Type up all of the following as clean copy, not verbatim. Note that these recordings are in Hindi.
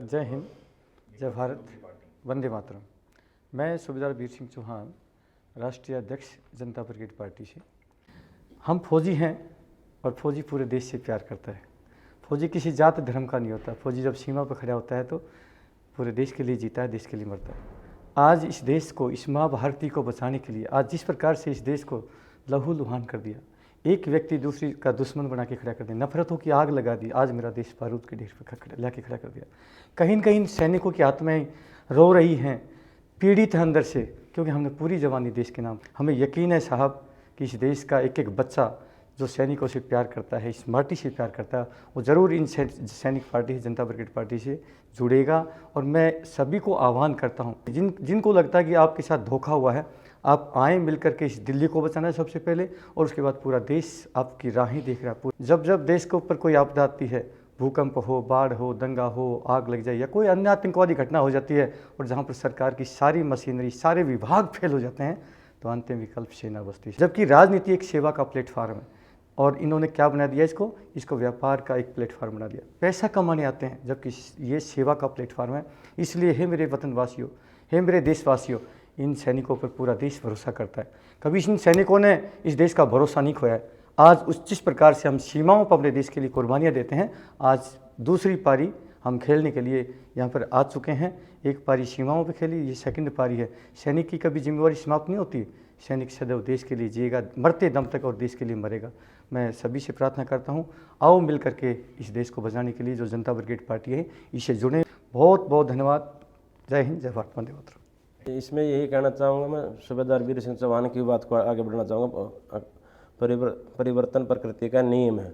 जय हिंद, जय भारत, वंदे मातरम। मैं सूबेदार वीर सिंह चौहान, राष्ट्रीय अध्यक्ष जनता ब्रिगेड पार्टी से। हम फौजी हैं और फौजी पूरे देश से प्यार करता है। फौजी किसी जात धर्म का नहीं होता। फौजी जब सीमा पर खड़ा होता है तो पूरे देश के लिए जीता है, देश के लिए मरता है। आज इस देश को, इस माँ भारती को बचाने के लिए आज जिस प्रकार से इस देश को लहूलुहान कर दिया, एक व्यक्ति दूसरी का दुश्मन बना के खड़ा कर दिया, नफरतों की आग लगा दी, आज मेरा देश बारूद के ढेर पर ला के खड़ा कर दिया। कहीं न कहीं सैनिकों की आत्माएं रो रही हैं, पीड़ित हैं अंदर से, क्योंकि हमने पूरी जवानी देश के नाम। हमें यकीन है साहब कि इस देश का एक एक बच्चा जो सैनिकों से प्यार करता है, इस माटी से प्यार करता है, वो ज़रूर इन सैनिक पार्टी, जनता ब्रिगेड पार्टी से जुड़ेगा। और मैं सभी को आह्वान करता हूँ, जिनको लगता है कि आपके साथ धोखा हुआ है, आप आएँ मिल करके इस दिल्ली को बचाना है सबसे पहले, और उसके बाद पूरा देश आपकी राहें देख रहा है। जब जब देश के ऊपर कोई आपदा आती है, भूकंप हो, बाढ़ हो, दंगा हो, आग लग जाए या कोई अन्य आतंकवादी घटना हो जाती है, और जहाँ पर सरकार की सारी मशीनरी, सारे विभाग फेल हो जाते हैं, तो अंतिम विकल्प सेना बचती है। जबकि राजनीति एक सेवा का प्लेटफार्म है, और इन्होंने क्या बना दिया इसको व्यापार का एक प्लेटफार्म बना दिया। पैसा कमाने आते हैं, जबकि ये सेवा का प्लेटफार्म है। इसलिए हे मेरे वतनवासियों, हे मेरे देशवासियों, इन सैनिकों पर पूरा देश भरोसा करता है। कभी इन सैनिकों ने इस देश का भरोसा नहीं खोया है। आज जिस प्रकार से हम सीमाओं पर अपने देश के लिए कुर्बानियाँ देते हैं, आज दूसरी पारी हम खेलने के लिए यहाँ पर आ चुके हैं। एक पारी सीमाओं पर खेली, ये सेकंड पारी है। सैनिक की कभी जिम्मेवारी समाप्त नहीं होती। सैनिक सदैव देश के लिए जिएगा, मरते दम तक, और देश के लिए मरेगा। मैं सभी से प्रार्थना करता हूँ, आओ मिल करके इस देश को बचाने के लिए जो जनता ब्रिगेड पार्टी है, इससे जुड़े। बहुत बहुत धन्यवाद। जय हिंद, जय भारत, वंदे मातरम। इसमें यही कहना चाहूँगा, मैं सूबेदार वीर सिंह चौहान की बात को आगे बढ़ाना चाहूँगा। परिवर्तन प्रकृति का नियम है,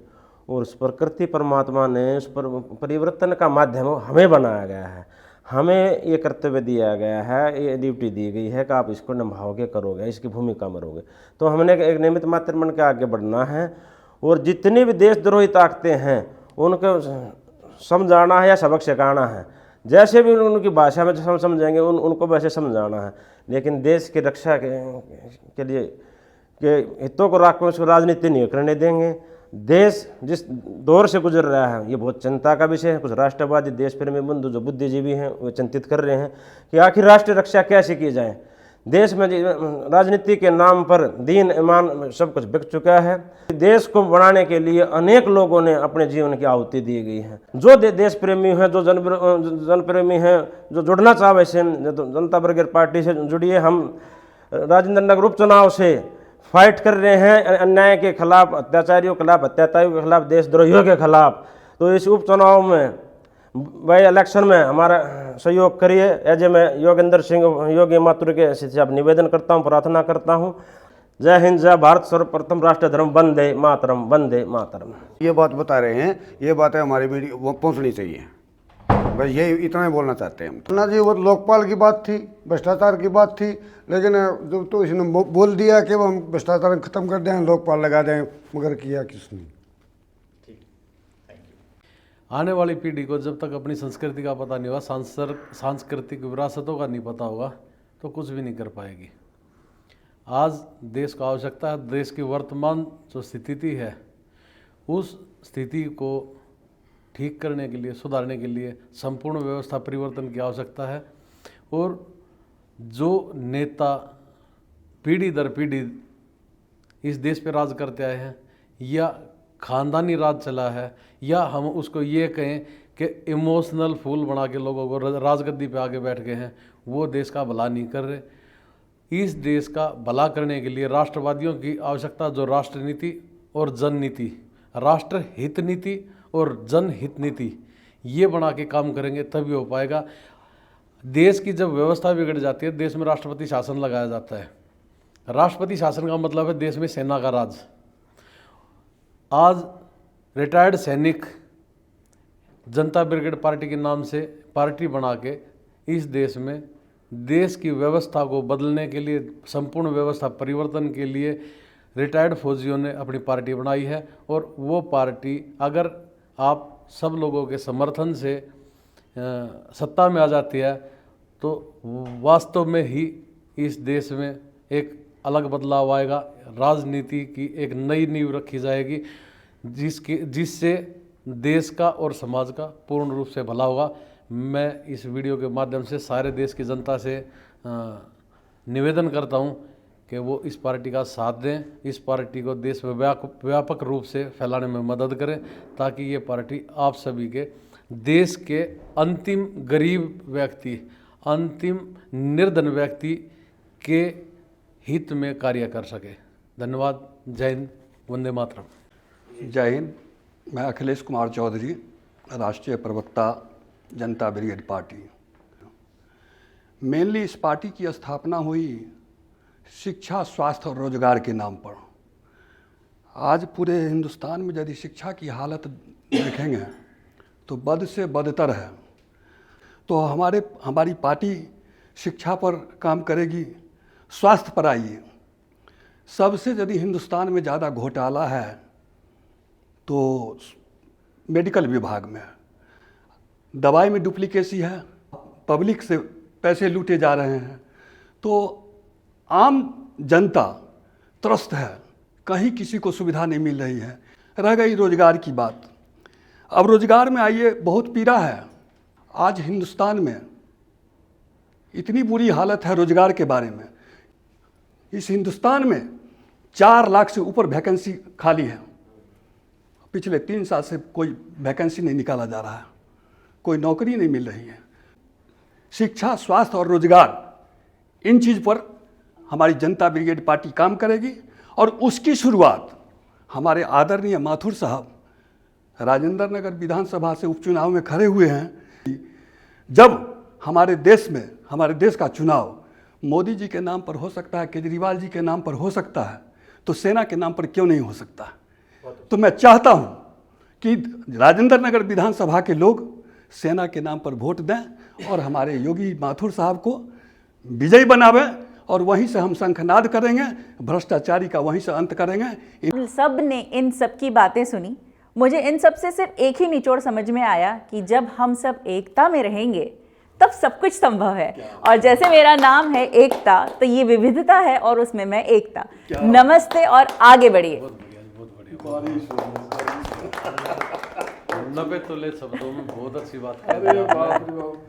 और उस प्रकृति परमात्मा ने उस पर परिवर्तन का माध्यम हमें बनाया गया है। हमें ये कर्तव्य दिया गया है, ये ड्यूटी दी गई है कि आप इसको निभाओगे, करोगे, इसकी भूमिका मरोगे। तो हमने एक निमित्त मात्र बन के आगे बढ़ना है, और जितनी भी देशद्रोही ताकतें हैं उनको समझाना है या सबक सिखाना है। जैसे भी उनकी भाषा में समझेंगे उनको वैसे समझाना है। लेकिन देश की रक्षा के लिए के हितों को रख कर उसको राजनीति नहीं करने देंगे। देश जिस दौर से गुजर रहा है, ये बहुत चिंता का विषय है। कुछ राष्ट्रवादी, देश प्रेमी बंधु जो बुद्धिजीवी हैं, वो चिंतित कर रहे हैं कि आखिर राष्ट्रीय रक्षा कैसे की जाए। देश में राजनीति के नाम पर दीन ईमान सब कुछ बिक चुका है। देश को बनाने के लिए अनेक लोगों ने अपने जीवन की आहुति दी गई है। जो देश प्रेमी हैं, जो जन प्रेमी हैं, जो जुड़ना चाहे से जनता ब्रिगेड पार्टी से जुड़िए। हम राजेंद्र नगर उपचुनाव से फाइट कर रहे हैं, अन्याय के खिलाफ, अत्याचारियों के खिलाफ, अत्याचारियों के खिलाफ, देशद्रोहियों के खिलाफ। तो इस उपचुनाव में, बाई इलेक्शन में हमारा सहयोग करिए। ऐसे मैं योगेंद्र सिंह योगी माथुर के से आप निवेदन करता हूँ, प्रार्थना करता हूँ। जय हिंद, जय भारत, सर्वप्रथम राष्ट्रीय धर्म वंदे मातरम, वंदे मातरम। ये बात बता रहे हैं, ये बातें हमारी मीडिया पहुँचनी चाहिए। बस ये इतना ही बोलना चाहते हैं हम। ना जी, वो लोकपाल की बात थी, भ्रष्टाचार की बात थी, लेकिन जब तो इसने बोल दिया कि वो हम भ्रष्टाचार खत्म कर दें, लोकपाल लगा दें, मगर किया किसने। आने वाली पीढ़ी को जब तक अपनी संस्कृति का पता नहीं होगा, सांस्कृतिक विरासतों का नहीं पता होगा, तो कुछ भी नहीं कर पाएगी। आज देश को आवश्यकता है, देश की वर्तमान जो स्थिति है, उस स्थिति को ठीक करने के लिए, सुधारने के लिए संपूर्ण व्यवस्था परिवर्तन की आवश्यकता है। और जो नेता पीढ़ी दर पीढ़ी इस देश पे राज करते आए हैं, या खानदानी राज चला है, या हम उसको ये कहें कि इमोशनल फूल बना के लोगों को राजगद्दी पे आगे बैठ गए हैं, वो देश का भला नहीं कर रहे। इस देश का भला करने के लिए राष्ट्रवादियों की आवश्यकता, जो राष्ट्र नीति और जन नीति, राष्ट्र हित नीति और जनहित नीति, ये बना के काम करेंगे तभी हो पाएगा। देश की जब व्यवस्था बिगड़ जाती है, देश में राष्ट्रपति शासन लगाया जाता है। राष्ट्रपति शासन का मतलब है देश में सेना का राज। आज रिटायर्ड सैनिक जनता ब्रिगेड पार्टी के नाम से पार्टी बना के इस देश में देश की व्यवस्था को बदलने के लिए, संपूर्ण व्यवस्था परिवर्तन के लिए रिटायर्ड फौजियों ने अपनी पार्टी बनाई है। और वो पार्टी अगर आप सब लोगों के समर्थन से सत्ता में आ जाती है, तो वास्तव में ही इस देश में एक अलग बदलाव आएगा। राजनीति की एक नई नींव रखी जाएगी, जिससे देश का और समाज का पूर्ण रूप से भला होगा। मैं इस वीडियो के माध्यम से सारे देश की जनता से निवेदन करता हूं कि वो इस पार्टी का साथ दें, इस पार्टी को देश में व्यापक रूप से फैलाने में मदद करें, ताकि ये पार्टी आप सभी के देश के अंतिम गरीब व्यक्ति, अंतिम निर्धन व्यक्ति के हित में कार्य कर सके। धन्यवाद। जय हिंद, वंदे मातरम। जय हिंद। मैं अखिलेश कुमार चौधरी, राष्ट्रीय प्रवक्ता जनता ब्रिगेड पार्टी। मेनली इस पार्टी की स्थापना हुई शिक्षा, स्वास्थ्य और रोजगार के नाम पर। आज पूरे हिंदुस्तान में यदि शिक्षा की हालत देखेंगे तो बद से बदतर है। तो हमारी पार्टी शिक्षा पर काम करेगी, स्वास्थ्य पर आइए। सबसे यदि हिंदुस्तान में ज़्यादा घोटाला है तो मेडिकल विभाग में, दवाई में डुप्लीकेसी है, पब्लिक से पैसे लूटे जा रहे हैं, तो आम जनता त्रस्त है, कहीं किसी को सुविधा नहीं मिल रही है। रह गई रोजगार की बात। अब रोजगार में आइए, बहुत पीड़ा है। आज हिंदुस्तान में इतनी बुरी हालत है रोजगार के बारे में। इस हिंदुस्तान में 4 लाख से ऊपर वैकेंसी खाली है। पिछले 3 साल से कोई वैकेंसी नहीं निकाला जा रहा है, कोई नौकरी नहीं मिल रही है। शिक्षा, स्वास्थ्य और रोजगार, इन चीज़ पर हमारी जनता ब्रिगेड पार्टी काम करेगी। और उसकी शुरुआत हमारे आदरणीय माथुर साहब राजेंद्र नगर विधानसभा से उपचुनाव में खड़े हुए हैं। जब हमारे देश का चुनाव मोदी जी के नाम पर हो सकता है, केजरीवाल जी के नाम पर हो सकता है, तो सेना के नाम पर क्यों नहीं हो सकता? तो मैं चाहता हूं कि राजेंद्र नगर विधानसभा के लोग सेना के नाम पर वोट दें और हमारे योगी माथुर साहब को विजयी बनावें, और वहीं से हम शंखनाद करेंगे, भ्रष्टाचारी का वहीं से अंत करेंगे। सब ने इन सब की बातें सुनी। मुझे इन सब से सिर्फ एक ही निचोड़ समझ में आया कि जब हम सब एकता में रहेंगे तब सब कुछ संभव है। और जैसे मेरा नाम है एकता, तो ये विविधता है और उसमें मैं एकता। नमस्ते और आगे बढ़िए। 90 तोले शब्दों में बहुत अच्छी बात कर दी आपने।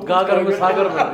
गागर में सागर बन गया।